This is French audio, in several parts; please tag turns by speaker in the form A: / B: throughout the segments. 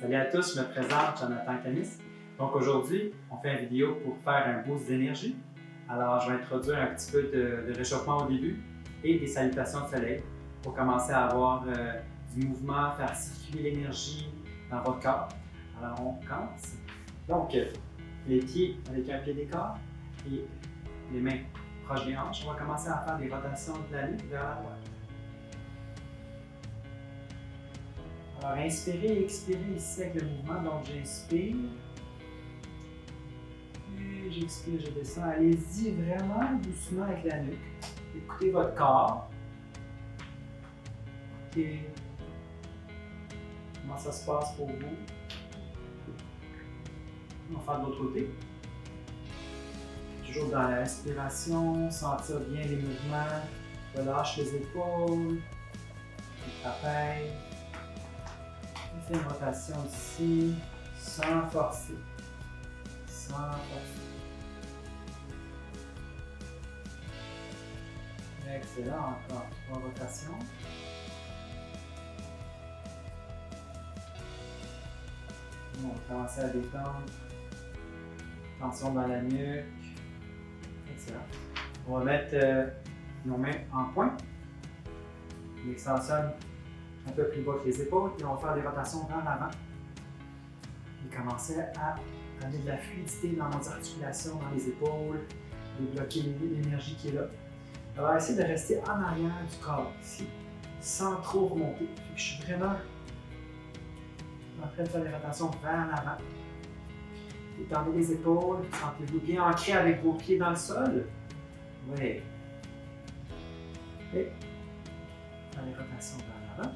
A: Salut à tous, je me présente, Jonathan Camis. Donc aujourd'hui, on fait une vidéo pour faire un boost d'énergie. Alors je vais introduire un petit peu de réchauffement au début et des salutations de soleil pour commencer à avoir du mouvement, faire circuler l'énergie dans votre corps. Alors on commence. Donc les pieds avec un pied d'écart et les mains proches des hanches. On va commencer à faire des rotations de la nuque vers la droite. Alors, inspirez et expirez ici avec le mouvement. Donc, j'inspire. Et j'expire, je descends. Allez-y vraiment doucement avec la nuque. Écoutez votre corps. OK. Comment ça se passe pour vous? On va faire de l'autre côté. Toujours dans la respiration, sentir bien les mouvements. Relâche les épaules, les trapèzes. On fait une rotation ici, sans forcer. Sans forcer. Excellent, encore 3 rotations. On va commencer à détendre. Tension dans la nuque. Excellent. On va mettre nos mains en point. On extensionne un peu plus bas que les épaules et on va faire des rotations vers l'avant. Et commencer à amener de la fluidité dans nos articulations, dans les épaules, débloquer l'énergie qui est là. Alors, essayez de rester en arrière du corps ici, sans trop remonter. Je suis vraiment en train de faire des rotations vers l'avant. Étendez les épaules, sentez-vous bien ancré avec vos pieds dans le sol. Oui. Et faire des rotations vers l'avant.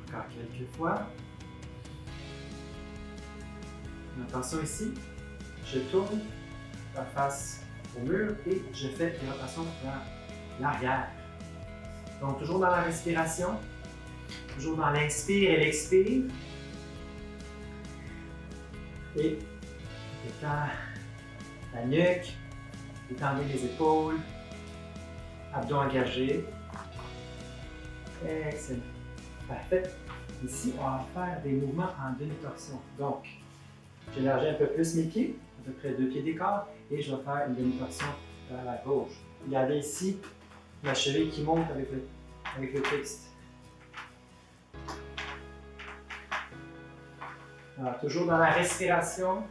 A: Encore quelques fois. Attention ici, je tourne la face au mur et je fais des rotations vers l'arrière. Donc toujours dans la respiration, toujours dans l'inspire et l'expire. Et détends la nuque, étendez les épaules, abdos engagés. Excellent. Parfait. Ici, on va faire des mouvements en demi-torsion. Donc, j'élargis un peu plus mes pieds, à peu près 2 pieds d'écart, et je vais faire une demi-torsion vers la gauche. Regardez ici la cheville qui monte avec le twist. Alors, toujours dans la respiration,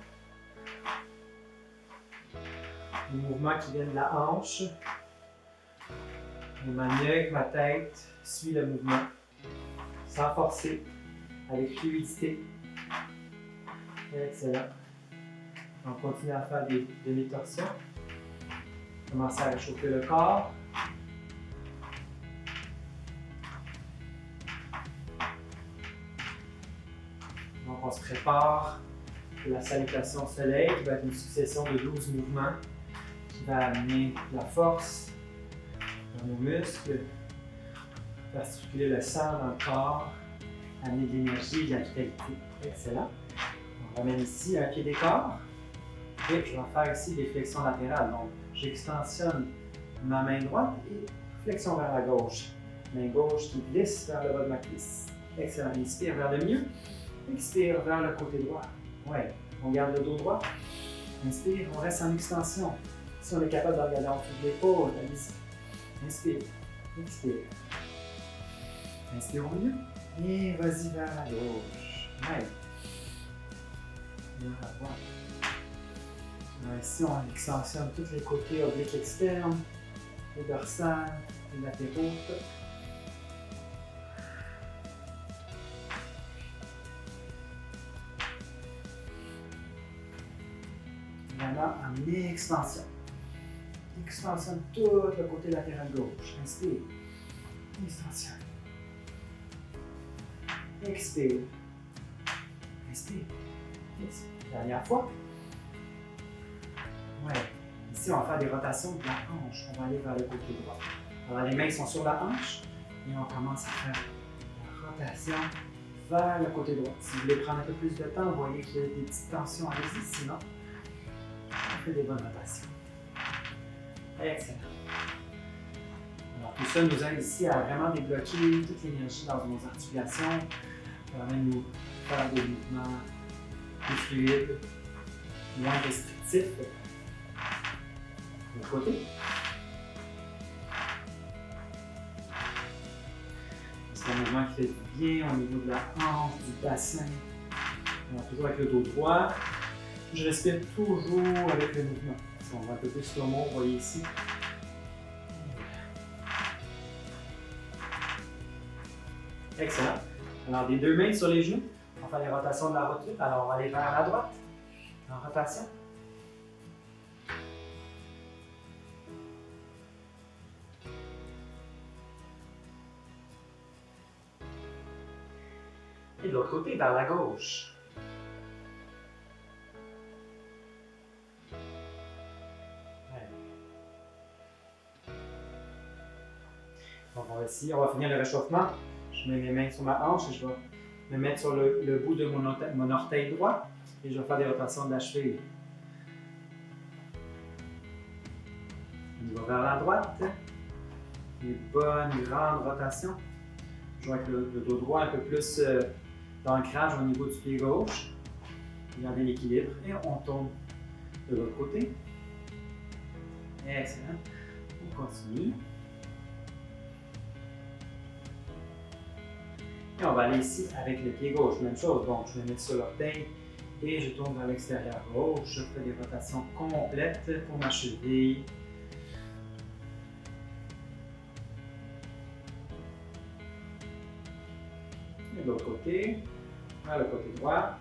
A: les mouvements qui viennent de la hanche. Et ma nuque, ma tête suit le mouvement, sans forcer, avec fluidité. Excellent. On continue à faire des demi-torsions. Commencez à réchauffer le corps. Donc on se prépare pour la salutation au soleil, qui va être une succession de 12 mouvements, qui va amener de la force dans nos muscles, faire circuler le sang dans le corps, amener de l'énergie, de la vitalité. Excellent. On ramène ici un pied d'écart. Et je vais faire ici des flexions latérales. Donc, j'extensionne ma main droite et flexion vers la gauche. Main gauche qui glisse vers le bas de ma cuisse. Excellent. Inspire vers le milieu. Expire vers le côté droit. Ouais. On garde le dos droit. Inspire, on reste en extension. Si on est capable de regarder en dessous de l'épaule, allez-y. Inspire. Expire. Inspire au milieu. Et vas-y vers la gauche. Ouais. Vers la droite. Ici, on extensionne tous les côtés obliques externes, les dorsales, les latéraux. Voilà, en extension. Extensionne tout le côté latéral gauche. Inspire. Extension. Expire. Inspire. Expire. Dernière fois. Ouais. Ici, on va faire des rotations de la hanche. On va aller vers le côté droit. Alors, les mains sont sur la hanche et on commence à faire la rotation vers le côté droit. Si vous voulez prendre un peu plus de temps, vous voyez qu'il y a des petites tensions, allez-y. Sinon, on fait des bonnes rotations. Excellent. Alors, tout ça nous aide ici à vraiment débloquer toute l'énergie dans nos articulations. Ça va même nous faire des mouvements plus fluides, moins restrictifs. De l'autre côté. C'est un mouvement qui fait du bien au niveau de la hanche, du bassin. Alors, toujours avec le dos droit. Je respire toujours avec le mouvement. Si on va un peu plus slow mo, vous voyez ici. Excellent. Alors, des deux mains sur les genoux. On va faire les rotations de la rotule. Alors, on va aller vers la droite. En rotation. Et de l'autre côté, vers la gauche. Donc, on va finir le réchauffement. Je mets mes mains sur ma hanche et je vais me mettre sur le bout de mon orteil droit et je vais faire des rotations de la cheville. On va vers la droite. Une bonne grande rotation. Je vais avec le dos droit un peu plus d'ancrage au niveau du pied gauche. Gardez l'équilibre et on tourne de l'autre côté. Excellent. On continue. Et on va aller ici avec le pied gauche. Même chose. Donc, je vais mettre sur l'orteil et je tourne vers l'extérieur gauche. Je fais des rotations complètes pour ma cheville. Et de l'autre côté, vers le côté droit.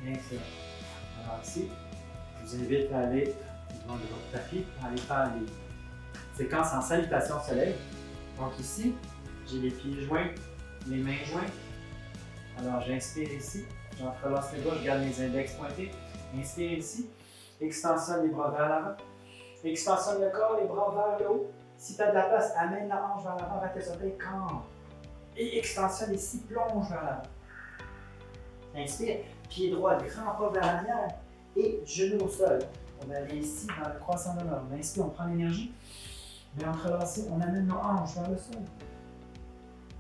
A: Excellent. Alors ici, je vous invite à aller devant de votre tapis, à aller faire les séquences en salutation soleil. Donc ici, j'ai les pieds joints, les mains jointes. Alors j'inspire ici, j'entrelace les bras, je garde mes index pointés. Inspire ici, extensionne les bras vers l'avant. Extensionne le corps, les bras vers le haut. Si tu as de la place, amène la hanche vers l'avant, vers tes orteils, campe. Et extensionne ici, plonge vers l'avant. Inspire, pied droit, grand pas vers l'arrière et genou au sol. On va aller ici dans le croissant de l'homme. On inspire, on prend l'énergie. Mais entrelacé, on amène nos hanches vers le sol.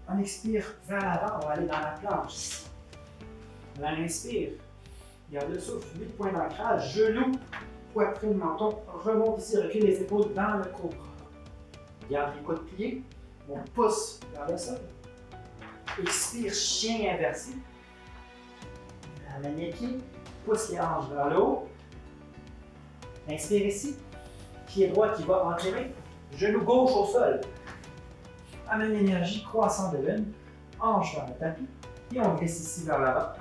A: On expire vers l'avant, on va aller dans la planche. On inspire, garde le souffle, 8 points d'ancrage, genou, poitrine, menton, remonte ici, recule les épaules dans le cobra. Garde les coudes pliés, on pousse vers le sol. Expire, chien inversé. Amène les pieds, pousse les hanches vers le haut. Inspire ici, pied droit qui va entrer, genou gauche au sol. Amène l'énergie, croissant de lune, hanche vers le tapis et on glisse ici vers l'avant.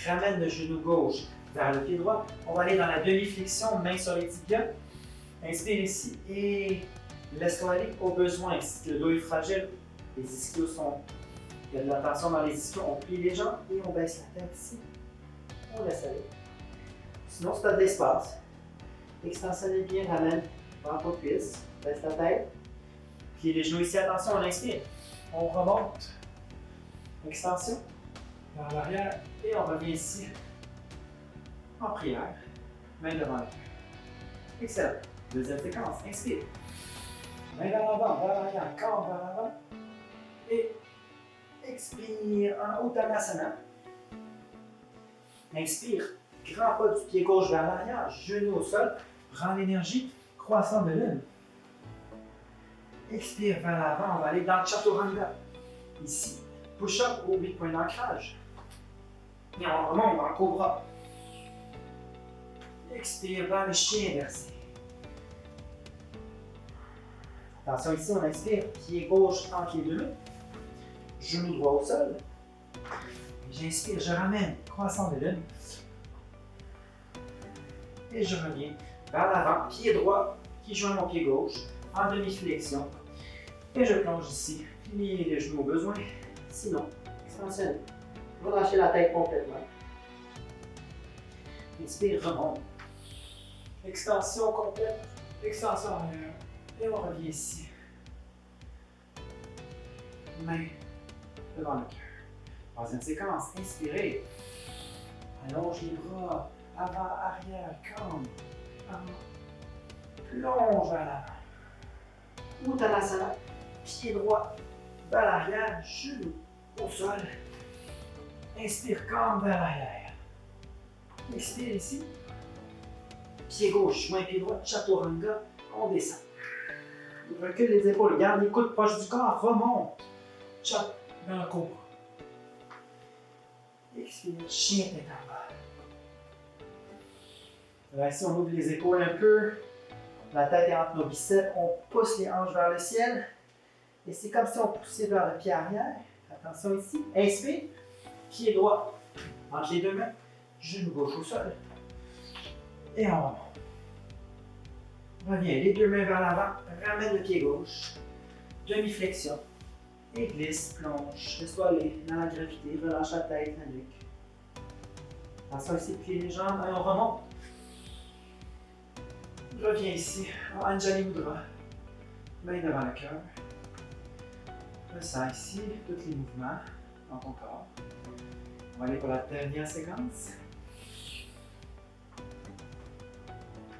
A: Ramène le genou gauche vers le pied droit. On va aller dans la demi-flexion, main sur les tibias. Inspire ici et laisse-toi aller au besoin. Si le dos est fragile, les ischios sont... Il y a de la tension dans les ischios, on plie les jambes et on baisse la tête ici. On laisse aller. Sinon, si tu as de l'espace, extensionne bien, ramène, prends pas de cuisse, baisse la tête. Puis les genoux ici, attention, on inspire. On remonte. Extension vers l'arrière et on revient ici en prière, main devant le cœur. Excellent. Deuxième séquence, inspire. Main vers l'avant, vers l'arrière, corps vers l'avant. Et expire en Uttanasana. Inspire, grand pas du pied gauche vers l'arrière, genou au sol, prends l'énergie, croissant de lune. Expire vers l'avant, on va aller dans le Chaturanga. Ici, push-up aux 8 points d'ancrage. Et on remonte en cobra. Expire vers le chien inversé. Attention ici, on inspire, pied gauche entre les deux mains, genou droit au sol. J'inspire, je ramène, croissant de lune. Et je reviens vers l'avant, pied droit qui joint mon pied gauche, en demi-flexion. Et je plonge ici, plier les genoux au besoin. Sinon, extensionne. Relâchez la tête complètement. Inspire, remonte. Extension complète, extension arrière. Et on revient ici. Main devant le cœur. Troisième séquence, inspirez. Allonge les bras, avant, arrière, cambre, avant. Plonge vers l'avant.
B: Uttanasana, pied droit vers l'arrière, genou au sol. Inspire, cambre vers l'arrière. Expire ici. Pied gauche, joint pied droit, chaturanga, on descend. Recule les épaules, garde les coudes proches du corps, remonte. Chop dans le cobra. Expire, chien tête en bas. Là, ici, on ouvre les épaules un peu. La tête est entre nos biceps, on pousse les hanches vers le ciel. Et c'est comme si on poussait vers le pied arrière. Attention ici. Inspire. Pied droit entre les deux mains. Genou gauche au sol. Et on remonte. Reviens, les deux mains vers l'avant. Ramène le pied gauche. Demi-flexion. Et glisse, plonge. Laisse-toi aller dans la gravité. Relâche la tête, la nuque. Attention ici, plie les jambes. Et on remonte. Reviens ici, en Anjali Mudra. Main devant le cœur. Ressens ici tous les mouvements dans ton corps. On va aller pour la dernière séquence.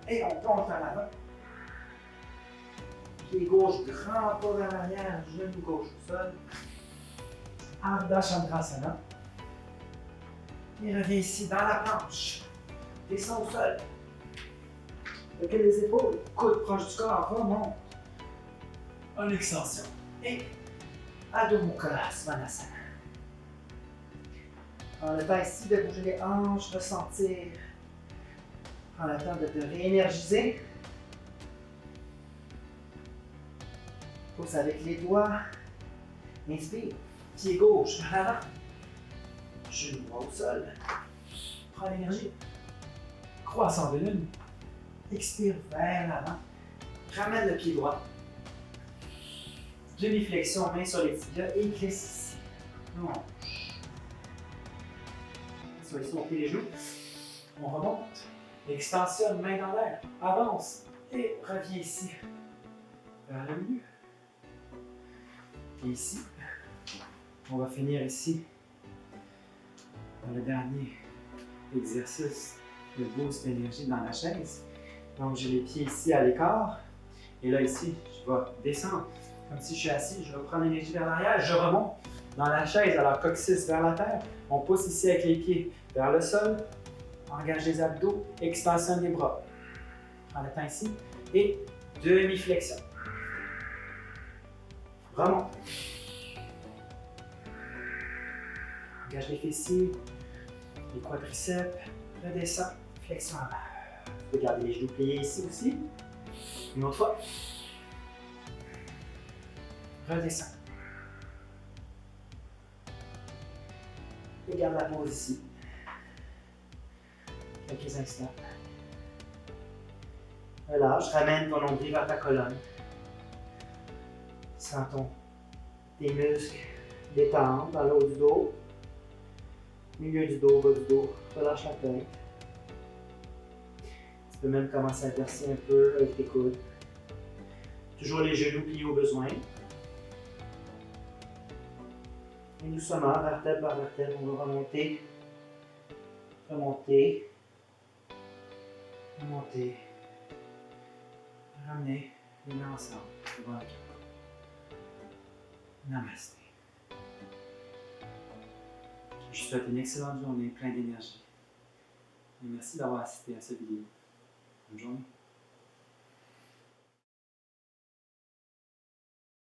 B: Et on plonge vers l'avant. Pied gauche, grand pas vers l'arrière, genou gauche au sol. Ardha Chandrasana. Et reviens ici dans la planche. Descends au sol. Recule les épaules, coude proche du corps, remonte. En extension. Et Adho Mukha Svanasana. Prends le temps ici de bouger les hanches, ressentir. Prends le temps de te réénergiser. Pousse avec les doigts. Inspire. Pied gauche vers l'avant. Genou droit au sol. Prends l'énergie. Croissant de lune. Expire vers l'avant. Ramène le pied droit. Demi-flexion, main sur les tibias et glisse ici. Plonge. Sur ici, on plie les genoux. On remonte. Extensionne, main dans l'air. Avance. Et reviens ici. Vers le milieu. Et ici. On va finir ici. Dans le dernier exercice de boost d'énergie dans la chaise. Donc, j'ai les pieds ici à l'écart. Et là, ici, je vais descendre. Comme si je suis assis, je vais prendre l'énergie vers l'arrière. Je remonte dans la chaise, alors coccyx vers la terre. On pousse ici avec les pieds vers le sol. Engage les abdos. Extension des bras. Prends le temps ici. Et demi-flexion. Remonte. Engage les fessiers. Les quadriceps. Redescends. Flexion avant. Vous pouvez garder les genoux pliés ici aussi. Une autre fois. Redescends. Et garde la pause ici. Quelques instants. Relâche, ramène ton nombril vers ta colonne. Sens tes muscles détendre dans le haut du dos. Milieu du dos, bas du dos. Relâche la tête. Tu peux même commencer à verser un peu avec tes coudes. Toujours les genoux pliés au besoin. Et doucement, vertèbre par vertèbre, on va remonter. Remonter. Remonter. Ramener les mains ensemble. Devant le cœur. Namasté. Je te souhaite une excellente journée, pleine d'énergie. Et merci d'avoir assisté à cette vidéo. Bonne journée.